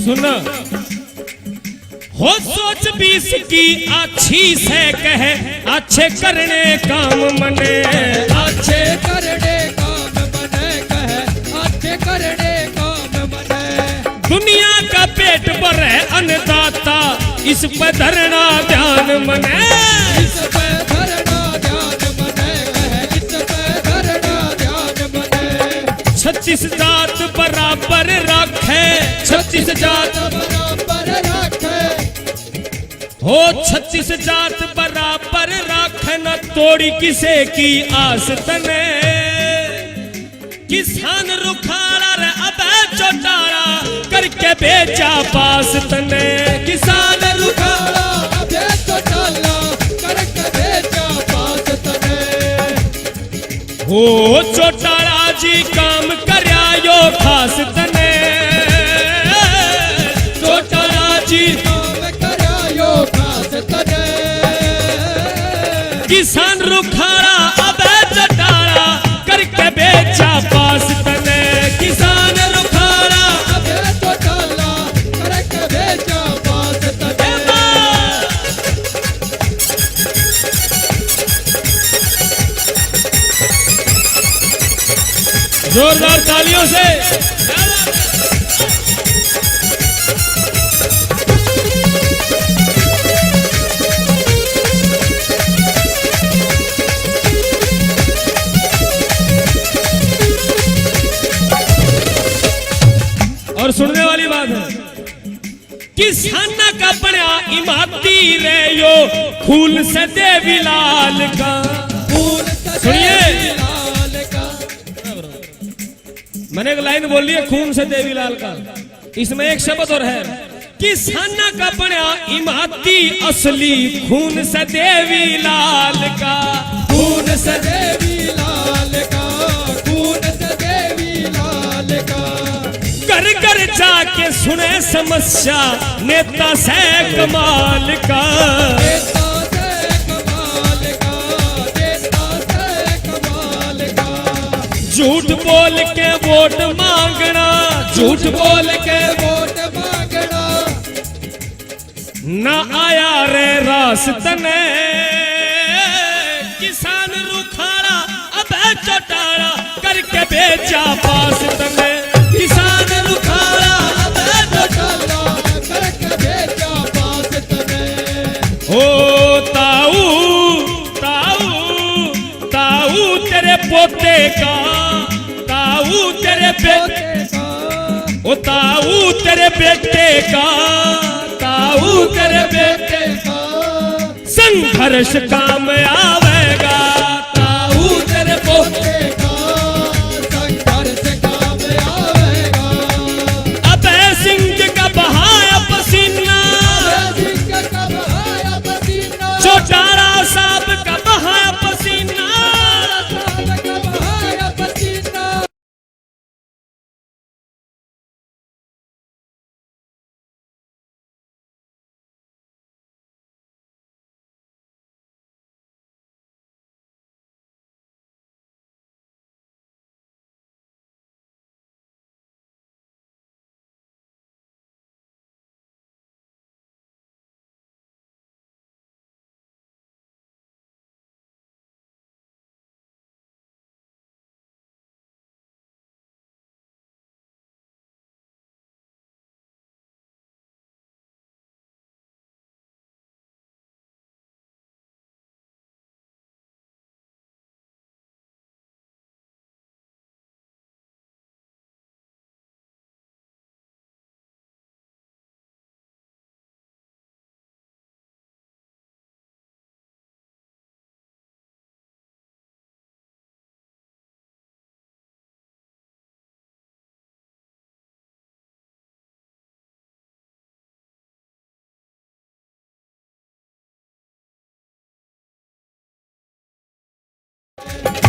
सुन हो सोच बीस की अच्छी से कहे अच्छे करने काम मने, अच्छे करने काम मने कहे अच्छे करने काम मने। दुनिया का पेट भरे अन्नदाता इस पे धरना ध्यान मने, इस पे धरना ध्यान मने कहे इस पे धरना ध्यान मने। 36 जात बराबर रखे 36 जात बराबर रखे हो 36 जात बराबर रखे न तोड़ी किसे की आस तने। किसान रुखाड़ा रे अबे चौटाला करके बेचा पास तने, किसान रुखाड़ा अबे चौटाला करके बेचा पास तने। हो चौटाला जी काम करया यो खास तने, चौटाला जी किसान रुखाड़ा अबे चौटाला करके बेचा पास तने। किसान रुखाड़ा अबे चौटाला करके बेचा पास तने। जोरदार तालियों से और सुनने वाली बात है किसान का बना इमारती रे यो खून से देवी लाल का। सुनिए मैंने एक लाइन बोली है खून से देवी लाल का, इसमें एक शब्द और है किसान का बना इमारती असली खून से देवी लाल का। खून से देवी लाल का खून से देवी लाल का। घर घर जाके सुने समस्या नेता से कमाल का। नेता से कमाल का नेता से कमाल का। झूठ बोल के वोट मांगना झूठ बोल के वोट मांगना न आया रे रास्तने। किसान रुखाड़ा अबे चौटाला करके बेचा पास तने। किसान रुखाड़ा अबे चौटाला करके बेचा पास तने। ओ ताऊ ताऊ ताऊ तेरे पोते का ताऊ तेरे बेटे का ओ ताऊ तेरे बेटे का ताऊ तेरे बेटे का संघर्ष काम आवेगा। ताऊ तेरे पोते का संघर्ष काम आवेगा। अबे सिंह का बहाया पसीना सिंह का बहाया पसीना चौटाला साहब का बहाया पसीना। साहब का बहाया पसीना।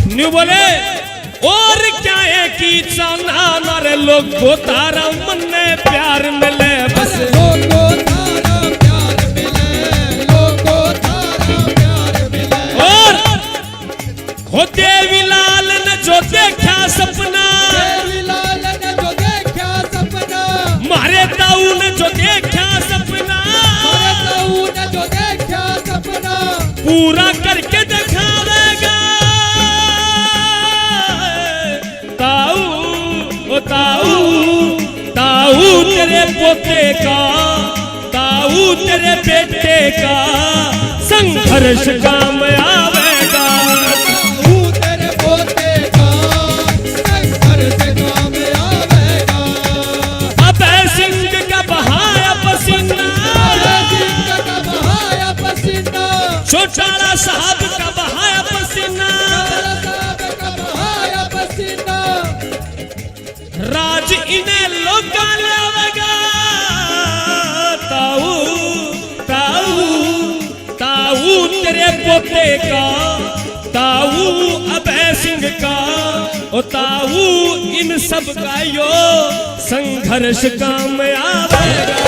न्यू बोले और क्या है कि चाहना मारे लोग को तारा मन में प्यार मिले बस। लोगो तारा प्यार मिले लोगो तारा प्यार मिले। और हो देवी लाल ने जो देखा सपना देवी लाल ने जो देखा सपना मारे ताऊ ने जो देखा सपना, अरे ताऊ ने जो देखा सपना पूरा करके दिखावेगा। ताऊ ओ ताऊ, ताऊ तेरे पोते का, ताऊ तेरे बेटे का संघर्ष काम आवेगा। ताऊ तेरे पोते का संघर्ष काम आवेगा। अभय सिंह का बहाया पसीना, अभय सिंह का बहाया पसीना, चौटाला साहब का बहाया पसीना, चौटाला साहब का बहाया पसीना, राज इन्हें लोका लावेगा। ताऊ ताऊ, ताऊ तेरे पोते का, ताऊ अभय सिंह का, ओ ताऊ इन सब का यो संघर्ष काम आवेगा।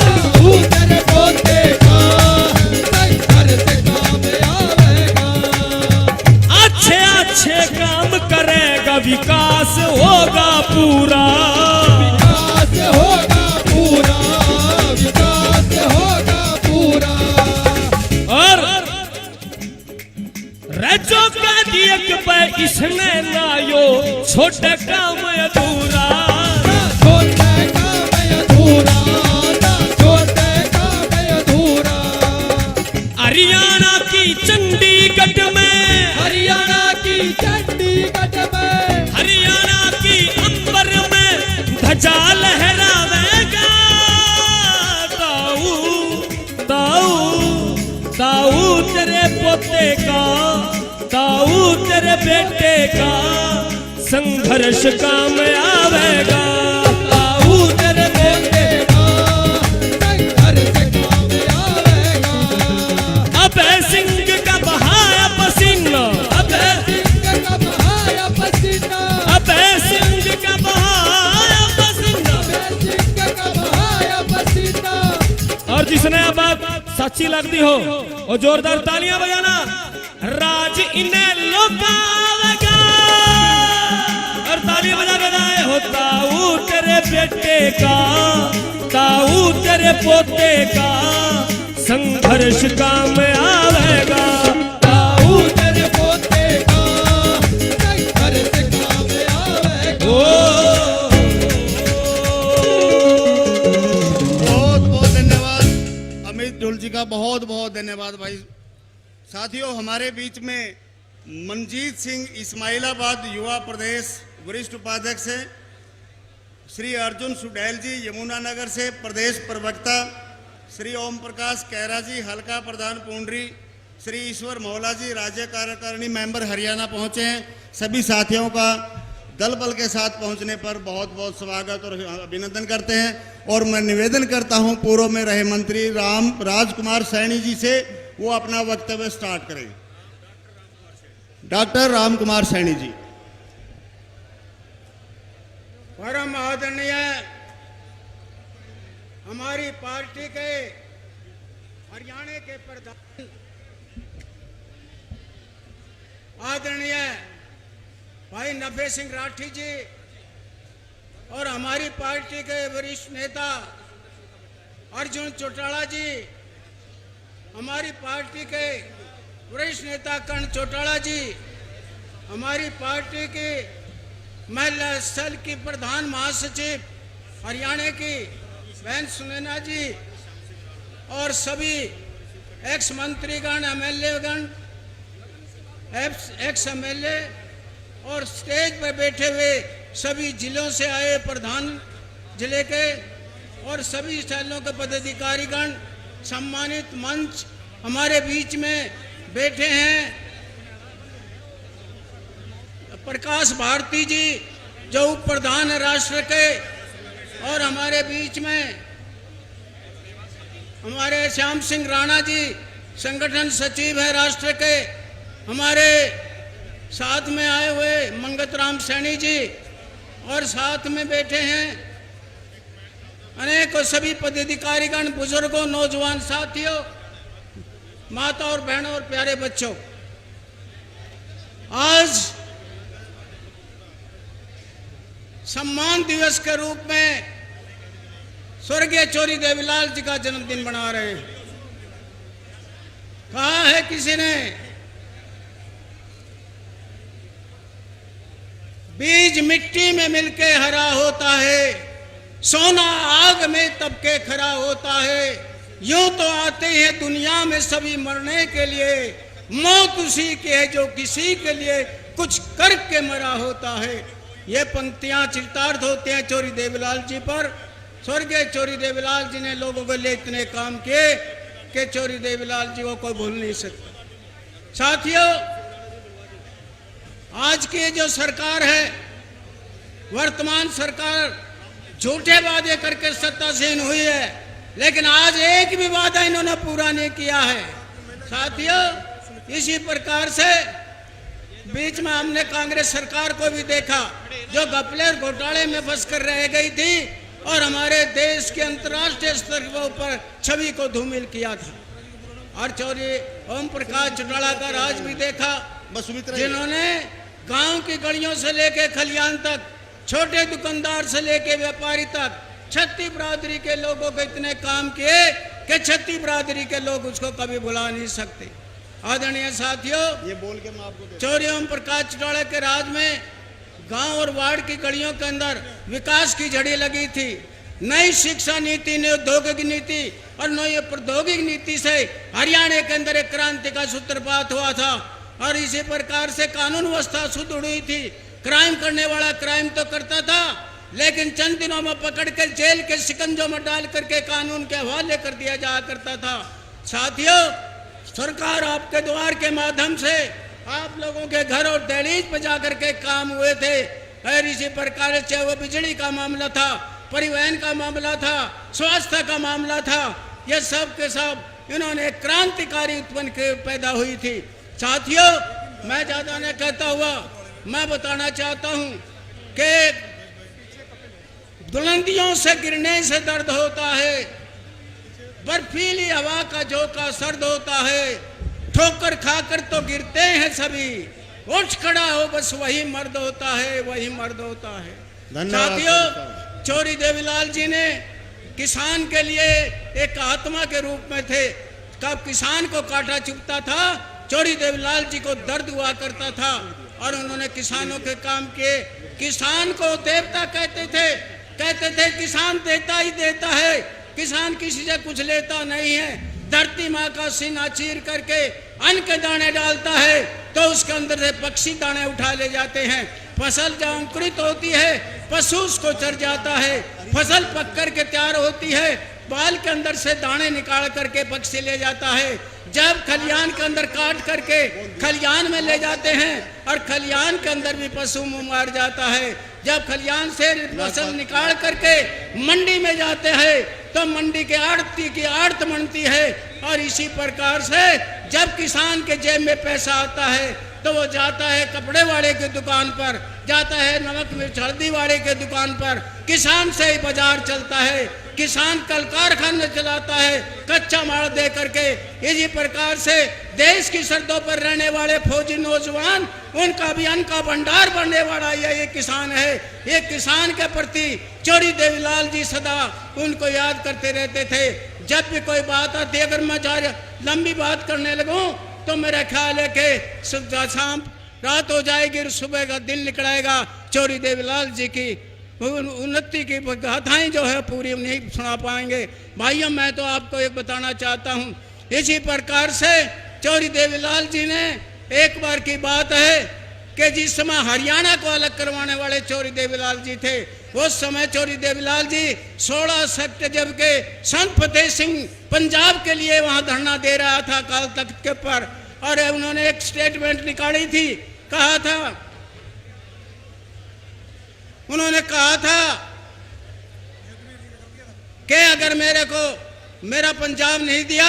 ताऊ तेरे पोते का संघर्ष काम आवेगा। अच्छे अच्छे काम करेगा, विकास होगा पूरा, विकास होगा पूरा, विकास होगा पूरा। और रजो का दिए पे इसने ना यो छोटे काम अधूरा। ना छोटे काम अधूरा, ना छोटे काम अधूरा। हरियाणा की चंडीगढ़ में, हरियाणा की चंडीगढ़ में, हरियाणा की अंबर में ध्वजा लहरावेगा। ताऊ ताऊ, ताऊ तेरे पोते का, ताऊ तेरे बेटे का संघर्ष काम आवेगा। ताऊ तेरे पोते का संघर्ष काम आवेगा। अभय सिंह का बहाया पसीना, अभय सिंह का बहाया पसीना, अभय सिंह का बहाया पसीना। अभय सिंह का बहाया पसीना। और जिसने अब बात सच्ची लगती हो और जोरदार तालियां बजाना। राज इन्हें लोकावेगा, और तालियां बजा के गाए हो। ताऊ तेरे बेटे का, ताऊ तेरे पोते का संघर्ष काम आवेगा। ताऊ तेरे पोते का संघर्ष काम आवेगा। बहुत बहुत धन्यवाद अमित ढोल जी का, बहुत बहुत धन्यवाद भाई। साथियों, हमारे बीच में मनजीत सिंह इस्माइलाबाद युवा प्रदेश वरिष्ठ उपाध्यक्ष है, श्री अर्जुन सुडैल जी यमुनानगर से प्रदेश प्रवक्ता, श्री ओम प्रकाश कैरा जी हल्का प्रधान पुंडरी, श्री ईश्वर मौला जी राज्य कार्यकारिणी मेंबर हरियाणा पहुंचे हैं। सभी साथियों का दल बल के साथ पहुंचने पर बहुत बहुत स्वागत और अभिनंदन करते हैं। और मैं निवेदन करता हूं पूर्व में रहे मंत्री राजकुमार सैनी जी से वो अपना वक्तव्य स्टार्ट करें। डॉक्टर रामकुमार सैनी जी। परम आदरणीय हमारी पार्टी के हरियाणा के प्रधान आदरणीय भाई नफे सिंह राठी जी और हमारी पार्टी के वरिष्ठ नेता अर्जुन चौटाला जी, हमारी पार्टी के वरिष्ठ नेता कर्ण चौटाला जी, हमारी पार्टी की महिला सेल की प्रधान महासचिव हरियाणा की बहन सुनैना जी और सभी एक्स मंत्रीगण, एमएलए-गण, एक्स एमएलए और स्टेज पर बैठे हुए सभी जिलों से आए प्रधान जिले के और सभी शहरों के पदाधिकारीगण, सम्मानित मंच हमारे बीच में बैठे हैं। प्रकाश भारती जी जो उप प्रधान है राष्ट्र के, और हमारे बीच में हमारे श्याम सिंह राणा जी संगठन सचिव है राष्ट्र के, हमारे साथ में आए हुए मंगत राम सैनी जी और साथ में बैठे हैं अनेक सभी पदाधिकारीगण, बुजुर्गों, नौजवान साथियों, माता और बहनों और प्यारे बच्चों, आज सम्मान दिवस के रूप में स्वर्गीय चौरी देवीलाल जी का जन्मदिन मना रहे हैं। कहा है किसी ने, बीज मिट्टी में मिलके हरा होता है, सोना आग में तब के खरा होता है। यूं तो आते हैं दुनिया में सभी मरने के लिए, मौत उसी की है जो किसी के लिए कुछ करके मरा होता है। ये पंक्तियां चितार्थ होते हैं चौरी देवीलाल जी पर। स्वर्गीय चौरी देवीलाल जी ने लोगों के लिए इतने काम किए कि चौरी देवीलाल जी को कोई भूल नहीं सकता। साथियों, आज की जो सरकार है, वर्तमान सरकार झूठे वादे करके सत्तासीन हुई है, लेकिन आज एक भी वादा इन्होंने पूरा नहीं किया है। साथियों, इसी प्रकार से बीच में हमने कांग्रेस सरकार को भी देखा जो घपले और घोटाले में फंस कर रह गई थी और हमारे देश के अंतर्राष्ट्रीय स्तर के ऊपर छवि को धूमिल किया था। और चौरी ओम प्रकाश चौटाला का राज भी देखा, जिन्होंने गांव की गलियों से लेके खलियान तक, छोटे दुकानदार से लेके व्यापारी तक, छत्ती बरादरी के लोगों को इतने काम किए कि छत्ती बरादरी के लोग उसको कभी भुला नहीं सकते। आदरणीय साथियों, ये बोल के मैं आपको चौरी ओम प्रकाश चौटाला के राज में गांव और वार्ड की गलियों के अंदर विकास की झड़ी लगी थी। नई शिक्षा नीति, नई औद्योगिक नीति और नई प्रौद्योगिक नीति से हरियाणा के अंदर एक क्रांति का सूत्रपात हुआ था। और इसी प्रकार से कानून व्यवस्था सुदृढ़ हुई थी। क्राइम करने वाला क्राइम तो करता था, लेकिन चंद दिनों में पकड़ कर जेल के शिकंजों में डाल करके कानून के हवाले कर दिया जाया करता था। साथियों, सरकार आपके द्वार के माध्यम से आप लोगों के घर और दहलीज पर जाकर के काम हुए थे। और इसी प्रकार चाहे वो बिजली का मामला था, परिवहन का मामला था, स्वास्थ्य का मामला था, ये सब के सब इन्होंने क्रांतिकारी उत्पन्न पैदा हुई थी। साथियों, मैं ज्यादा नहीं कहता हुआ मैं बताना चाहता हूं कि बुलंदियों से गिरने से दर्द होता है, बर्फीली हवा का झोंका सर्द होता है, ठोकर खाकर तो गिरते हैं सभी, उठ खड़ा हो बस वही मर्द होता है, वही मर्द होता है। साथियों, चौरी देवीलाल जी ने किसान के लिए एक आत्मा के रूप में थे। कब किसान को काटा चुभता था, चौरी देवीलाल जी को दर्द हुआ करता था और उन्होंने किसानों के काम किए। किसान को देवता कहते थे किसान देता ही देता है, किसान किसी से कुछ लेता नहीं है। धरती माँ का सीना चीर करके अन्न के दाने डालता है तो उसके अंदर से पक्षी दाने उठा ले जाते हैं। फसल जब अंकुरित होती है पशु उसको चर जाता है। फसल पक कर के तैयार होती है, बाल के अंदर से दाने निकाल करके पक्षी ले जाता है। जब खलियान के अंदर काट करके खलियान में ले जाते हैं और खलियान के अंदर भी पशु मुंह मार जाता है। जब खलियान से फसल निकाल करके मंडी में जाते हैं तो मंडी के आड़ती की आड़त बनती है। और इसी प्रकार से जब किसान के जेब में पैसा आता है तो वो जाता है कपड़े वाले की दुकान पर, जाता है नमक मिर्च हल्दी वाले के दुकान पर। किसान से ही बाजार चलता है, किसान कल कारखाना चलाता है कच्चा माल दे करके। इसी प्रकार से देश की सरहदों पर रहने वाले फौजी नौजवान, उनका भी अन्न का भंडार बनने वाला ये किसान है। ये किसान के प्रति चौरी देवीलाल जी सदा उनको याद करते रहते थे। जब भी कोई बात आती, अगर मैं लंबी बात करने लगूं तो मेरा ख्याल है कि शाम रात हो जाएगी, सुबह का दिन निकलेगा। चौरी देवीलाल जी की उन्नति की गाथाएं जो है पूरी नहीं सुना पाएंगे। भाइयों, मैं तो आपको एक बताना चाहता हूं, इसी प्रकार से चौरी देवीलाल जी ने एक बार की बात है कि जिस समय हरियाणा को अलग करवाने वाले चौरी देवीलाल जी थे, उस समय चौरी देवीलाल जी 16 सेक्टर जबकि संत फतेह सिंह पंजाब के लिए वहां धरना दे रहा था अकाल तख्त के पर, और उन्होंने एक स्टेटमेंट निकाली थी। उन्होंने कहा था कि अगर मेरे को मेरा पंजाब नहीं दिया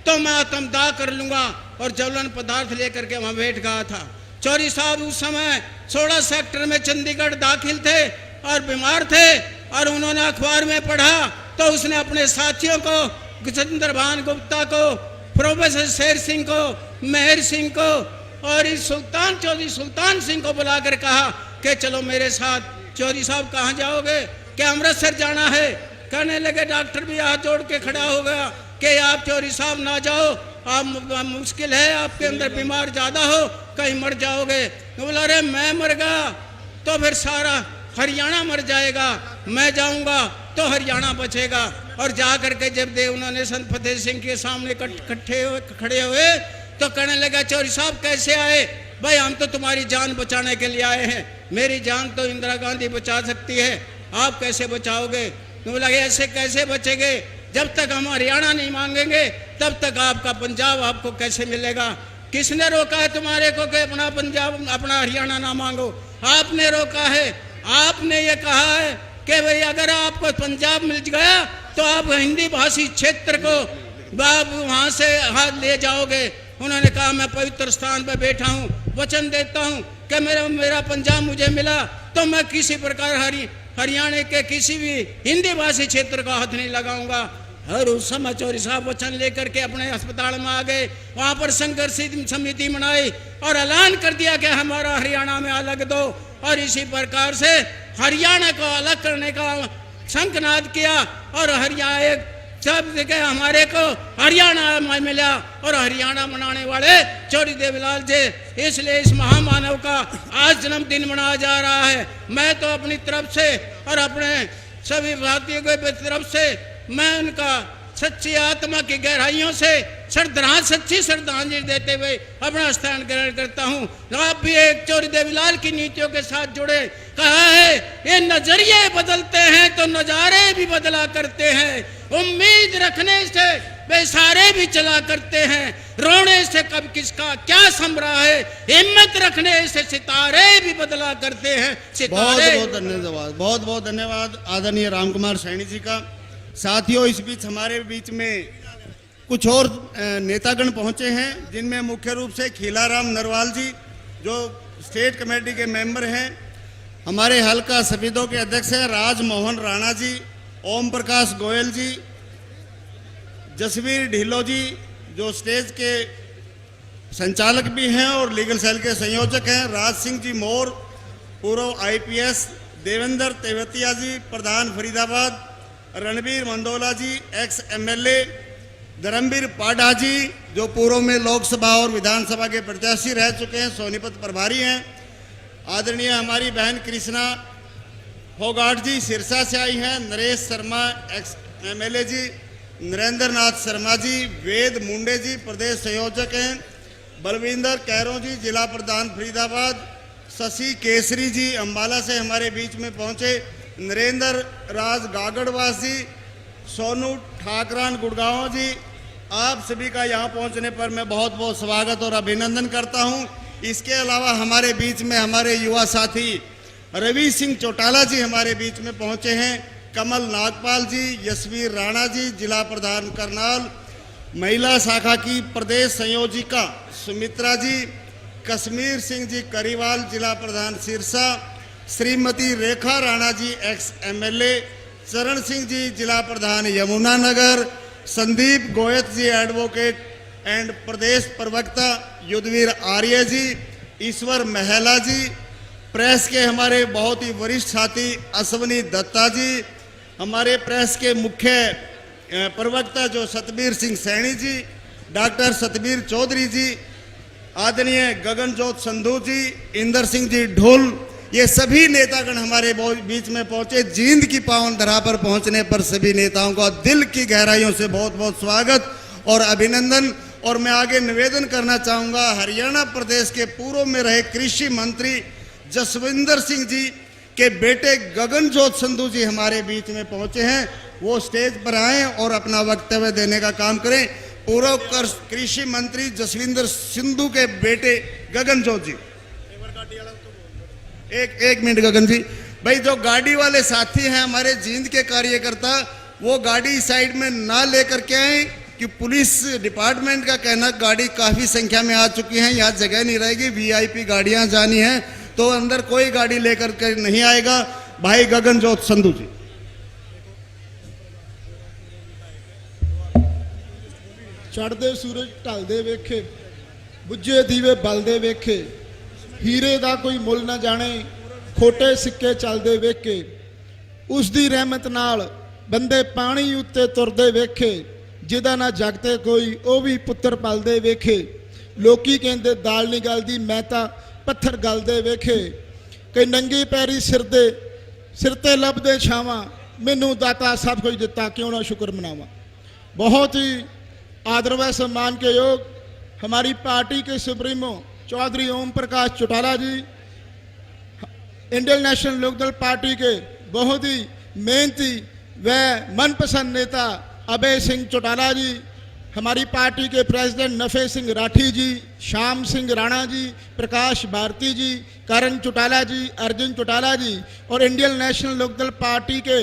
तो मैं आत्मदाह कर लूंगा, और ज्वलन पदार्थ लेकर के वहां बैठ गया था। चौरी साहब उस समय 16 सेक्टर में चंडीगढ़ दाखिल थे और बीमार थे, और उन्होंने अखबार में पढ़ा तो उसने अपने साथियों को, चंद्रभान गुप्ता को, प्रोफेसर शेर सिंह को, मेहर सिंह को और इस चौधरी सुल्तान सिंह को बुलाकर कहा कि चलो मेरे साथ। चौधरी साहब कहाँ जाओगे? क्या अमृतसर जाना है? कहने लगे, डॉक्टर भी हाथ जोड़ के खड़ा हो गया कि आप चौधरी साहब ना जाओ, आप मुश्किल है, आपके अंदर बीमार ज्यादा हो, कहीं मर जाओगे। तो बोला, अरे मैं मर गया तो फिर सारा हरियाणा मर जाएगा, मैं जाऊंगा तो हरियाणा बचेगा। और जा करके जब दे उन्होंने संत फतेह सिंह के सामने खड़े हुए तो कहने लगा, चौधरी साहब कैसे आए? भाई हम तो तुम्हारी जान बचाने के लिए आए हैं, मेरी जान तो इंदिरा गांधी बचा सकती है, आप कैसे बचाओगे? तो बोला, ऐसे कैसे बचेंगे? जब तक हम हरियाणा नहीं मांगेंगे तब तक आपका पंजाब आपको कैसे मिलेगा? किसने रोका है तुम्हारे को कि अपना पंजाब अपना हरियाणा ना मांगो? आपने रोका है। आपने ये कहा है कि भाई अगर आपको पंजाब मिल गया तो आप हिंदी भाषी क्षेत्र को आप वहां से हाथ ले जाओगे। उन्होंने कहा, मैं पवित्र स्थान पर बैठा हूँ, वचन देता हूँ कि मेरा पंजाब मुझे मिला तो मैं किसी प्रकार हरियाणा के किसी भी हिंदी भाषी क्षेत्र का हाथ नहीं लगाऊंगा। और उस समय चौधरी साहब वचन लेकर के अपने अस्पताल में आ गए, वहां पर संघर्ष समिति बनाई और ऐलान कर दिया कि हमारा हरियाणा में अलग दो। और इसी प्रकार से हरियाणा को अलग करने का शंखनाद किया और हरियाणा एक सब जगह हमारे को हरियाणा में मिला और हरियाणा मनाने वाले चौधरी देवीलाल जी। इसलिए इस महामानव का आज जन्मदिन मनाया जा रहा है। मैं तो अपनी तरफ से और अपने सभी भारतीयों की तरफ से मैं उनका सच्ची आत्मा की गहराइयों से सच्ची श्रद्धांजलि देते हुए अपना स्थान ग्रहण करता हूँ। आप भी एक चौधरी देवीलाल की नीतियों के साथ जुड़े। कहा है, ये नजरिए बदलते हैं तो नजारे भी बदला करते हैं, उम्मीद रखने से वे सारे भी चला करते हैं, रोने से कब किसका क्या सम रहा है, हिम्मत रखने से सितारे भी बदला करते हैं। सितारे बहुत बहुत धन्यवाद आदरणीय रामकुमार सैनी जी का। साथियों, इस बीच हमारे बीच में कुछ और नेतागण पहुंचे हैं, जिनमें मुख्य रूप से खीलाराम नरवाल जी जो स्टेट कमेटी के मेंबर हैं, हमारे हल्का सफीदों के अध्यक्ष हैं राजमोहन राणा जी, ओम प्रकाश गोयल जी, जसवीर ढिल्लो जी जो स्टेज के संचालक भी हैं और लीगल सेल के संयोजक हैं, राज सिंह जी मोर पूर्व IPS, देवेंद्र तेवतिया जी प्रधान फरीदाबाद, रणबीर मंदोला जी एक्स MLA, धर्मवीर पाढ़ा जी जो पूर्व में लोकसभा और विधानसभा के प्रत्याशी रह चुके हैं, सोनीपत प्रभारी हैं, आदरणीय हमारी बहन कृष्णा फोगाट जी सिरसा से आई हैं, नरेश शर्मा एक्स MLA जी, नरेंद्र नाथ शर्मा जी, वेद मुंडे जी प्रदेश संयोजक हैं, बलविंदर कैरों जी जिला प्रधान फरीदाबाद, शशि केसरी जी अम्बाला से हमारे बीच में पहुंचे, नरेंद्र राज गागड़वास जी, सोनू ठाकरान गुड़गांव जी, आप सभी का यहाँ पहुँचने पर मैं बहुत बहुत स्वागत और अभिनंदन करता हूँ। इसके अलावा हमारे बीच में हमारे युवा साथी रवि सिंह चौटाला जी हमारे बीच में पहुँचे हैं, कमल नागपाल जी, यशवीर राणा जी जिला प्रधान करनाल, महिला शाखा की प्रदेश संयोजिका सुमित्रा जी, कश्मीर सिंह जी करीवाल जिला प्रधान सिरसा, श्रीमती रेखा राणा जी एक्स MLA, चरण सिंह जी जिला प्रधान यमुनानगर, संदीप गोयत जी एडवोकेट एंड प्रदेश प्रवक्ता, युद्धवीर आर्य जी, ईश्वर महला जी, प्रेस के हमारे बहुत ही वरिष्ठ साथी अश्वनी दत्ता जी, हमारे प्रेस के मुख्य प्रवक्ता जो सतबीर सिंह सैनी जी, डॉक्टर सतबीर चौधरी जी, आदरणीय गगनजोत संधू जी, इंदर सिंह जी ढोल, ये सभी नेतागण हमारे बीच में पहुंचे। जींद की पावन धरा पर पहुंचने पर सभी नेताओं का दिल की गहराइयों से बहुत बहुत स्वागत और अभिनंदन। और मैं आगे निवेदन करना चाहूँगा, हरियाणा प्रदेश के पूर्व में रहे कृषि मंत्री जसविंदर सिंह जी के बेटे गगनजोत संधू जी हमारे बीच में पहुंचे हैं, वो स्टेज पर आए और अपना वक्तव्य देने का काम करें। पूर्व कृषि मंत्री जसविंदर सिंधु के बेटे गगनजोत जी, एक मिनट गगन जी भाई, जो गाड़ी वाले साथी हैं हमारे जींद के कार्यकर्ता, वो गाड़ी साइड में ना लेकर के आए कि पुलिस डिपार्टमेंट का कहना गाड़ी काफी संख्या में आ चुकी है, यहाँ जगह नहीं रहेगी, VIP गाड़ियां जानी है, तो अंदर कोई गाड़ी लेकर के नहीं आएगा। भाई गगनजोत संधू जी। चढ़दे सूरज ढलदे वेखे, बुझे दीवे बलदे वेखे, हीरे दा कोई मुल ना जाने, खोटे सिक्के चलदे वेखे, उस दी रहमत नाल ਬੰਦੇ ਪਾਣੀ ਉੱਤੇ ਤੁਰਦੇ ਵੇਖੇ, ਜਿਹਦਾ ਨਾ ਜਗਤੇ ਕੋਈ ਉਹ ਵੀ ਪੁੱਤਰ ਪਲਦੇ ਵੇਖੇ। ਲੋਕੀ ਕਹਿੰਦੇ ਦਾਲ ਨਹੀਂ ਗਲਦੀ, ਮੈਂ ਤਾਂ ਪੱਥਰ ਗਲਦੇ ਵੇਖੇ। ਕਈ ਨੰਗੀ ਪੈਰੀ ਸਿਰ ਤੇ ਲੱਭਦੇ ਛਾਵਾਂ, ਮੈਨੂੰ ਦਾਤਾ ਸਭ ਕੁਝ ਦਿੱਤਾ, क्यों ना शुक्र मनावा। बहुत ही आदर व सम्मान के योग हमारी पार्टी के सुप्रीमो चौधरी ओम प्रकाश चौटाला जी, इंडियन नेशनल लोकदल पार्टी के बहुत ही मेहनती व मनपसंद नेता अभय सिंह चौटाला जी, हमारी पार्टी के प्रेसिडेंट नफे सिंह राठी जी, श्याम सिंह राणा जी, प्रकाश भारती जी, करण चौटाला जी, अर्जुन चौटाला जी और इंडियन नेशनल लोकदल पार्टी के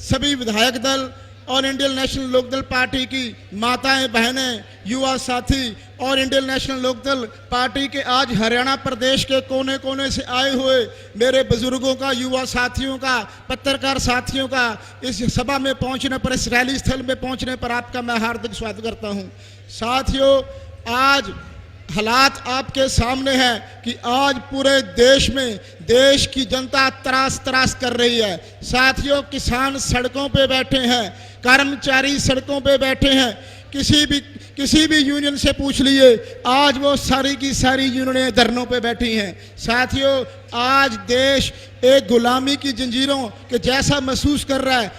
सभी विधायक दल और इंडियन नेशनल लोकदल पार्टी की माताएं बहनें, युवा साथी और इंडियन नेशनल लोकदल पार्टी के आज हरियाणा प्रदेश के कोने कोने से आए हुए मेरे बुजुर्गों का, युवा साथियों का, पत्रकार साथियों का इस सभा में पहुंचने पर, इस रैली स्थल में पहुंचने पर आपका मैं हार्दिक स्वागत करता हूं। साथियों, आज हालात आपके सामने है कि आज पूरे देश में देश की जनता त्रास कर रही है। साथियों, किसान सड़कों पे बैठे हैं, कर्मचारी सड़कों पे बैठे हैं। किसी भी यूनियन से पूछ लिए, आज वो सारी की सारी यूनियनें धरनों पे बैठी हैं। साथियों, आज देश एक गुलामी की जंजीरों के जैसा महसूस कर रहा है।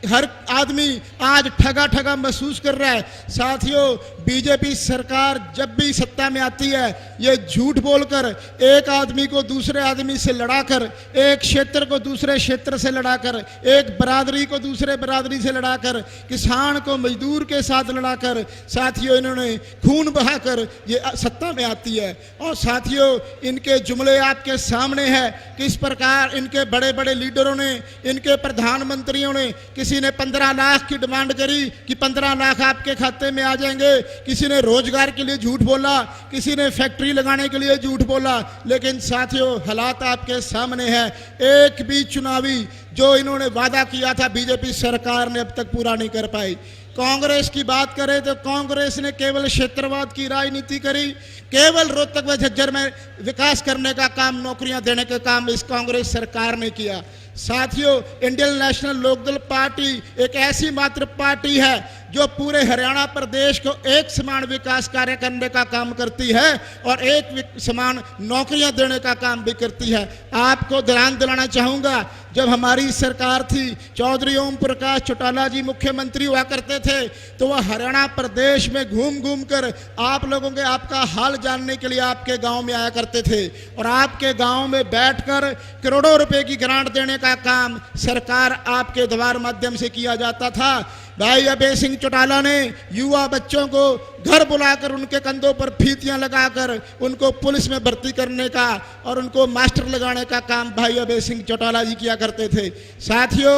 हर आदमी आज ठगा महसूस कर रहा है। साथियों, बीजेपी सरकार जब भी सत्ता में आती है, ये झूठ बोलकर एक आदमी को दूसरे आदमी से लड़ाकर, एक क्षेत्र को दूसरे क्षेत्र से लड़ाकर, एक बरादरी को दूसरे बरादरी से लड़ाकर, किसान को मजदूर के साथ लड़ाकर, साथियों इन्होंने खून बहाकर ये सत्ता में आती है। और साथियों, इनके जुमले आपके सामने हैं, किस प्रकार इनके बड़े बड़े लीडरों ने, इनके प्रधानमंत्रियों ने, किसी ने 15 लाख की डिमांड करी कि 15 लाख आपके खाते में आ जाएंगे, किसी ने रोजगार के लिए झूठ बोला, किसी ने फैक्ट्री लगाने के लिए झूठ बोला। लेकिन साथियों, हालात आपके सामने हैं। एक भी चुनावी जो इन्होंने वादा किया था बीजेपी सरकार ने अब तक पूरा नहीं कर पाई। कांग्रेस की बात करें तो कांग्रेस ने केवल क्षेत्रवाद की राजनीति करी, केवल रोहतक व झज्जर में विकास करने का काम, नौकरियां देने का काम इस कांग्रेस सरकार ने किया। साथियों, इंडियन नेशनल लोकदल पार्टी एक ऐसी मात्र पार्टी है जो पूरे हरियाणा प्रदेश को एक समान विकास कार्य करने का काम करती है और एक समान नौकरियां देने का काम भी करती है। आपको ध्यान दिलाना चाहूंगा, जब हमारी सरकार थी, चौधरी ओम प्रकाश चौटाला जी मुख्यमंत्री हुआ करते थे, तो वह हरियाणा प्रदेश में घूम घूम कर आप लोगों के आपका हाल जानने के लिए आपके गांव में आया करते थे और आपके गांव में बैठकर करोड़ों रुपए की ग्रांट देने का काम सरकार आपके द्वार माध्यम से किया जाता था। भाई अभय सिंह चौटाला ने युवा बच्चों को घर बुलाकर उनके कंधों पर फीतियां लगाकर उनको पुलिस में भर्ती करने का और उनको मास्टर लगाने का काम भाई अभय सिंह चौटाला जी किया करते थे। साथियों,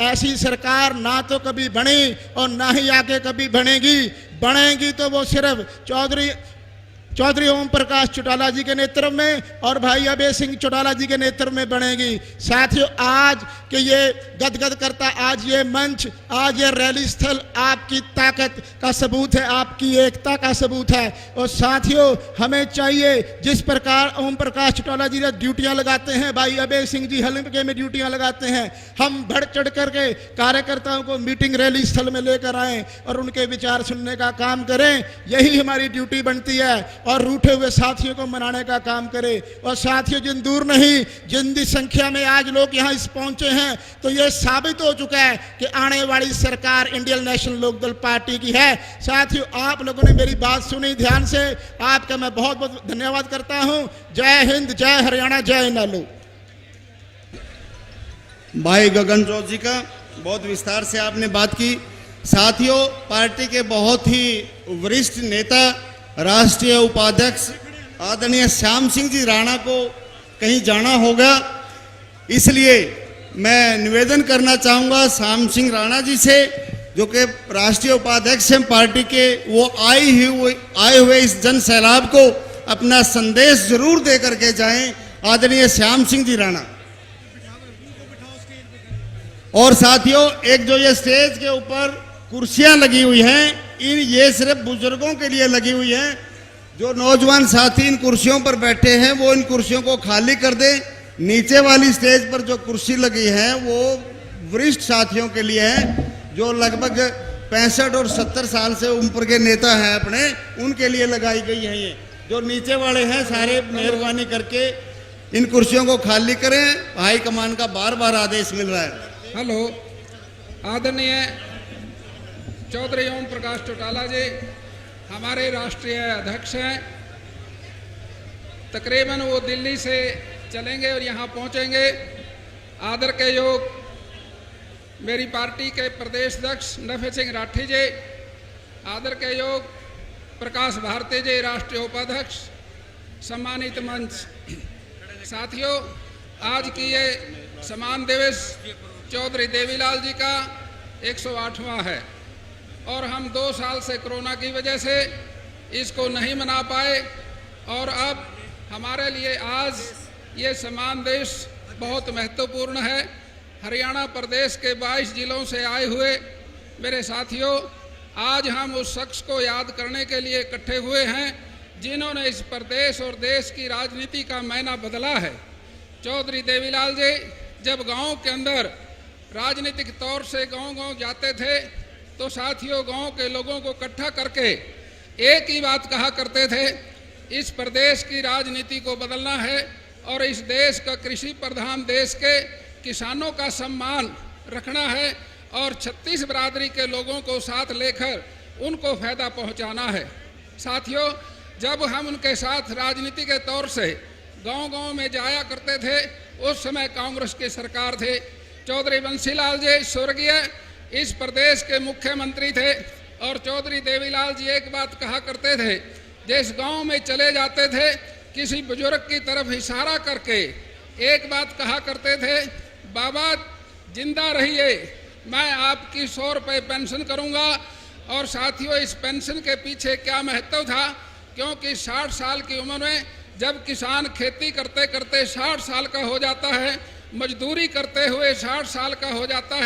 ऐसी सरकार ना तो कभी बनी और ना ही आगे कभी बनेगी तो वो सिर्फ चौधरी ओम प्रकाश चौटाला जी के नेतृत्व में और भाई अभय सिंह चौटाला जी के नेतृत्व में बनेगी। साथियों, आज के ये गदगद करता आज ये मंच, आज ये रैली स्थल आपकी ताकत का सबूत है, आपकी एकता का सबूत है। और साथियों, हमें चाहिए जिस प्रकार ओम प्रकाश चौटाला जी ड्यूटियां लगाते हैं, भाई अभय सिंह जी हल्के में ड्यूटियां लगाते हैं, हम बढ़ चढ़ करके कार्यकर्ताओं को मीटिंग रैली स्थल में लेकर आए और उनके विचार सुनने का काम करें। यही हमारी ड्यूटी बनती है और रूठे हुए साथियों को मनाने का काम करे। और साथियों, जिन दूर नहीं जिन संख्या में आज लोग यहाँ इस पहुंचे हैं, तो ये साबित हो चुका है कि आने वाली सरकार इंडियन नेशनल लोकदल पार्टी की है। साथियों, आप लोगों ने मेरी बात सुनी ध्यान से, आपका मैं बहुत बहुत धन्यवाद करता हूं। जय हिंद, जय हरियाणा, जय नालू। भाई गगन जोत जी का बहुत विस्तार से आपने बात की। साथियों, पार्टी के बहुत ही वरिष्ठ नेता राष्ट्रीय उपाध्यक्ष आदरणीय श्याम सिंह जी राणा को कहीं जाना होगा, इसलिए मैं निवेदन करना चाहूँगा श्याम सिंह राणा जी से, जो कि राष्ट्रीय उपाध्यक्ष हैं पार्टी के, वो आए हुए इस जन सैलाब को अपना संदेश जरूर दे करके जाएं। आदरणीय श्याम सिंह जी राणा। और साथियों, एक जो ये स्टेज के ऊपर कुर्सियां लगी हुई हैं, ये सिर्फ बुजुर्गों के लिए लगी हुई हैं। जो नौजवान साथी इन कुर्सियों पर बैठे हैं वो इन कुर्सियों को खाली कर दें। नीचे वाली स्टेज पर जो कुर्सी लगी है वो वरिष्ठ साथियों के लिए है जो लगभग 65 और 70 साल से ऊपर के नेता हैं अपने, उनके लिए लगाई गई है। ये जो नीचे वाले हैं सारे मेहरबानी करके इन कुर्सियों को खाली करें, हाई कमान का बार बार आदेश मिल रहा है। हेलो, आदरणीय चौधरी ओम प्रकाश चौटाला जी हमारे राष्ट्रीय अध्यक्ष हैं। तकरीबन वो दिल्ली से चलेंगे और यहाँ पहुँचेंगे। आदर के योग मेरी पार्टी के प्रदेश अध्यक्ष नफे सिंह राठी जी, आदर के योग प्रकाश भारती जी राष्ट्रीय उपाध्यक्ष, सम्मानित मंच साथियों, आज की ये सम्मान दिवस चौधरी देवीलाल जी का 108वां है और हम 2 साल से कोरोना की वजह से इसको नहीं मना पाए और अब हमारे लिए आज ये सम्मान दिवस बहुत महत्वपूर्ण है। हरियाणा प्रदेश के 22 जिलों से आए हुए मेरे साथियों, आज हम उस शख्स को याद करने के लिए इकट्ठे हुए हैं जिन्होंने इस प्रदेश और देश की राजनीति का मायना बदला है। चौधरी देवीलाल जी जब गांव के अंदर राजनीतिक तौर से गांव-गांव जाते थे तो साथियों गांव के लोगों को इकट्ठा करके एक ही बात कहा करते थे, इस प्रदेश की राजनीति को बदलना है और इस देश का कृषि प्रधान देश के किसानों का सम्मान रखना है और 36 बरादरी के लोगों को साथ लेकर उनको फायदा पहुंचाना है। साथियों, जब हम उनके साथ राजनीति के तौर से गांव-गांव में जाया करते थे उस समय कांग्रेस की सरकार थे। चौधरी बंसीलाल जी स्वर्गीय इस प्रदेश के मुख्यमंत्री थे और चौधरी देवीलाल जी एक बात कहा करते थे, जिस गांव में चले जाते थे किसी बुजुर्ग की तरफ इशारा करके एक बात कहा करते थे, बाबा जिंदा रहिए, मैं आपकी 100 रुपये पेंशन करूंगा। और साथियों, इस पेंशन के पीछे क्या महत्व था, क्योंकि 60 साल की उम्र में जब किसान खेती करते करते 60 साल का हो जाता है, मजदूरी करते हुए 60 साल का हो जाता है,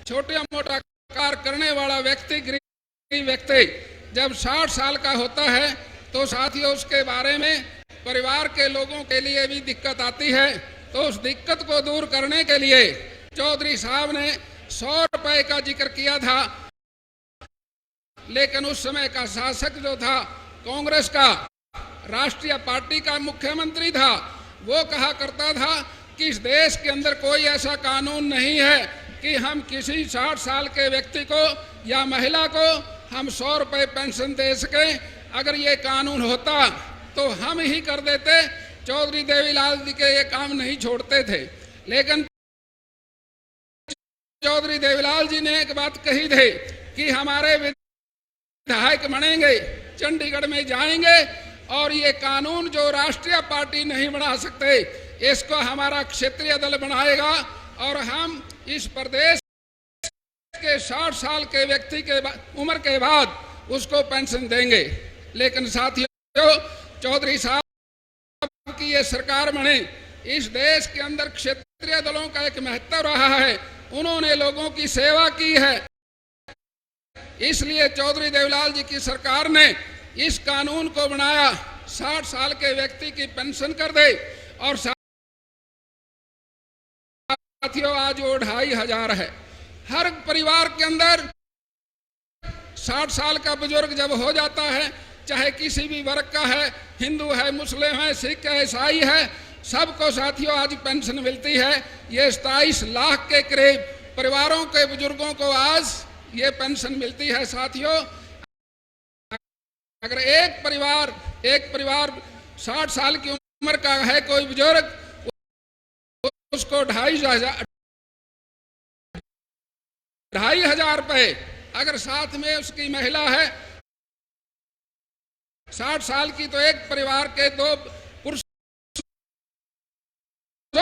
छोटा मोटा कार्य करने वाला व्यक्ति, गरीब व्यक्ति जब 60 साल का होता है तो साथियों उसके बारे में परिवार के लोगों के लिए भी दिक्कत आती है। तो उस दिक्कत को दूर करने के लिए चौधरी साहब ने 100 रुपए का जिक्र किया था, लेकिन उस समय का शासक जो था कांग्रेस का राष्ट्रीय पार्टी का मुख्यमंत्री था, वो कहा करता था कि इस देश के अंदर कोई ऐसा कानून नहीं है कि हम किसी 60 साल के व्यक्ति को या महिला को हम 100 रुपए पेंशन दे सकें। अगर ये कानून होता तो हम ही कर देते। चौधरी देवीलाल जी के ये काम नहीं छोड़ते थे, लेकिन चौधरी देवीलाल जी ने एक बात कही थी कि हमारे विधायक बनेंगे, चंडीगढ़ में जाएंगे और ये कानून जो राष्ट्रीय पार्टी नहीं बना सकते इसको हमारा क्षेत्रीय दल बनाएगा और हम इस प्रदेश के 60 साल के व्यक्ति के उम्र के बाद उसको पेंशन देंगे। लेकिन साथियों, चौधरी साहब की ये सरकार बने, इस देश के अंदर क्षेत्रीय दलों का एक महत्व रहा है, उन्होंने लोगों की सेवा की है। इसलिए चौधरी देवीलाल जी की सरकार ने इस कानून को बनाया, 60 साल के व्यक्ति की पेंशन कर दे। और साथियों, आज वो 2500 है। हर परिवार के अंदर 60 साल का बुजुर्ग जब हो जाता है, चाहे किसी भी वर्ग का है, हिंदू है, मुस्लिम है, सिख है, ईसाई है, सबको साथियों आज पेंशन मिलती है। ये 27 लाख के करीब परिवारों के बुजुर्गों को आज ये पेंशन मिलती है। साथियों, अगर एक परिवार 60 साल की उम्र का है कोई बुजुर्ग, उसको 2500 रुपए, अगर साथ में उसकी महिला है 60 साल की, तो एक परिवार के 2 पुरुषों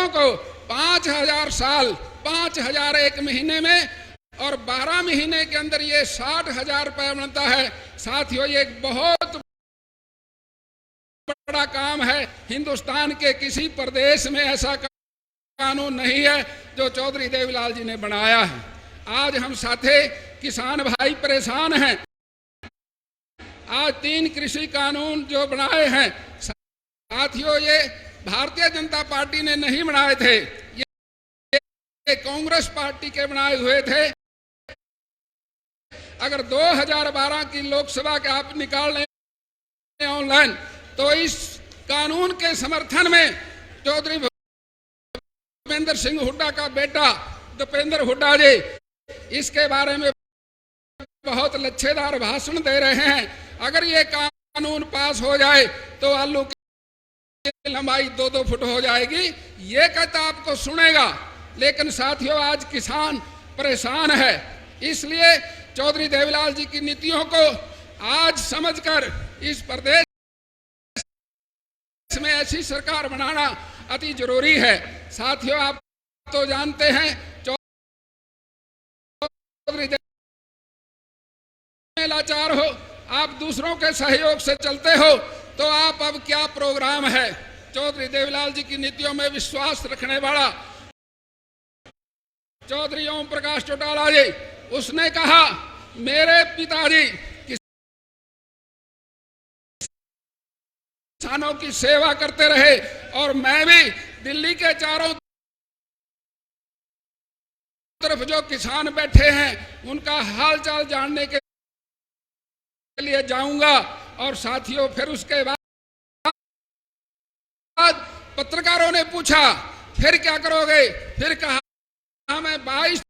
को 5000 एक महीने में और 12 महीने के अंदर ये 60,000 रुपए बनता है। साथियों, ये एक बहुत बड़ा काम है। हिंदुस्तान के किसी प्रदेश में ऐसा कानून नहीं है जो चौधरी देवीलाल जी ने बनाया है। आज हम साथे किसान भाई परेशान हैं। आज 3 कृषि कानून जो बनाए हैं साथियों, ये भारतीय जनता पार्टी ने नहीं बनाए थे, ये कांग्रेस पार्टी के बनाए हुए थे। अगर 2012 की लोकसभा के आप निकाल लें ऑनलाइन, तो इस कानून के समर्थन में चौधरी भूपेंद्र सिंह हुड्डा का बेटा दीपेंद्र हुड्डा जी इसके बारे में बहुत लच्छेदार भाषण दे रहे हैं। अगर ये कानून पास हो जाए तो आलू की लंबाई 2-2 फुट हो जाएगी, ये कहता आपको सुनेगा। लेकिन साथियों, आज किसान परेशान है, इसलिए चौधरी देवीलाल जी की नीतियों को आज समझकर इस प्रदेश में ऐसी सरकार बनाना अति जरूरी है। साथियों, आप तो जानते हैं चौधरी में लाचार हो, आप दूसरों के सहयोग से चलते हो, तो आप अब क्या प्रोग्राम है। चौधरी देवीलाल जी की नीतियों में विश्वास रखने वाला चौधरी ओम प्रकाश चौटाला जी, उसने कहा मेरे पिताजी किसानों की सेवा करते रहे और मैं भी दिल्ली के चारों तरफ जो किसान बैठे हैं उनका हालचाल जानने के लिए जाऊंगा। और साथियों, फिर उसके बाद पत्रकारों ने पूछा फिर क्या करोगे, फिर कहा मैं 22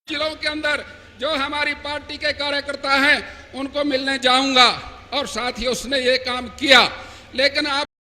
जिलों के अंदर जो हमारी पार्टी के कार्यकर्ता हैं उनको मिलने जाऊंगा। और साथियों, उसने ये काम किया। लेकिन आप